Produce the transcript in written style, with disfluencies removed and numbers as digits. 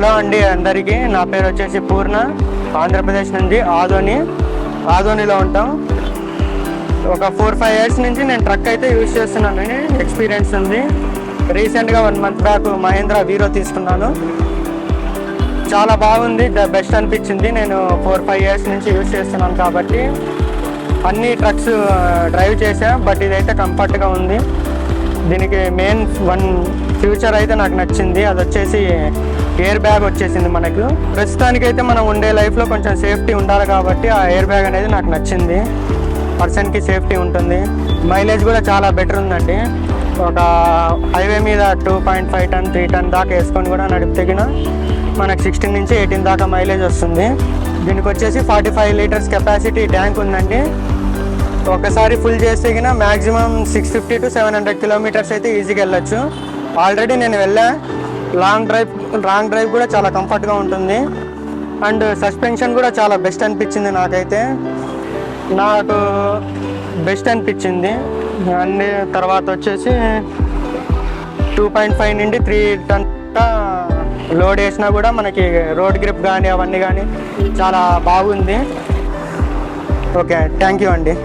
Hello అండి అందరికీ, నా పేరు వచ్చేసి పూర్ణ. ఆంధ్రప్రదేశ్ నుంచి ఆదోనిలో ఉంటాం. ఒక 4-5 ఇయర్స్ నుంచి నేను ట్రక్ అయితే యూజ్ చేస్తున్నాను, ఎక్స్పీరియన్స్ ఉంది. రీసెంట్గా 1 month బ్యాక్ మహేంద్ర వీరో తీసుకున్నాను. చాలా బాగుంది, ద బెస్ట్ అనిపించింది. నేను 4-5 ఇయర్స్ నుంచి యూజ్ చేస్తున్నాను కాబట్టి అన్ని ట్రక్స్ డ్రైవ్ చేశా, బట్ ఇదైతే కంఫర్ట్గా ఉంది. దీనికి మెయిన్ 1 ఫ్యూచర్ అయితే నాకు నచ్చింది, అది వచ్చేసి ఎయిర్ బ్యాగ్ వచ్చేసింది. మనకు ప్రస్తుతానికైతే మనం ఉండే లైఫ్లో కొంచెం సేఫ్టీ ఉండాలి కాబట్టి ఆ ఎయిర్ బ్యాగ్ అనేది నాకు నచ్చింది. పర్సన్కి సేఫ్టీ ఉంటుంది. మైలేజ్ కూడా చాలా బెటర్ ఉందండి. ఒక హైవే మీద 2.5 ton 3 ton దాకా వేసుకొని కూడా నడిపితేగిన మనకు 16 నుంచి 18 దాకా మైలేజ్ వస్తుంది. దీనికి వచ్చేసి 45 లీటర్స్ కెపాసిటీ ట్యాంక్ ఉందండి. ఒకసారి ఫుల్ చేస్తే గిన మ్యాక్సిమం 650 to 700 కిలోమీటర్స్ అయితే ఈజీగా వెళ్ళొచ్చు. ఆల్రెడీ నేను వెళ్ళా. లాంగ్ డ్రైవ్ కూడా చాలా కంఫర్ట్గా ఉంటుంది. అండ్ సస్పెన్షన్ కూడా చాలా బెస్ట్ అనిపించింది. నాకు బెస్ట్ అనిపించింది. అన్ని తర్వాత వచ్చేసి 2.5 నుండి 3 ton లోడ్ వేసినా కూడా మనకి రోడ్ గ్రిప్ కానీ అవన్నీ కానీ చాలా బాగుంది. ఓకే, థ్యాంక్ యూ అండి.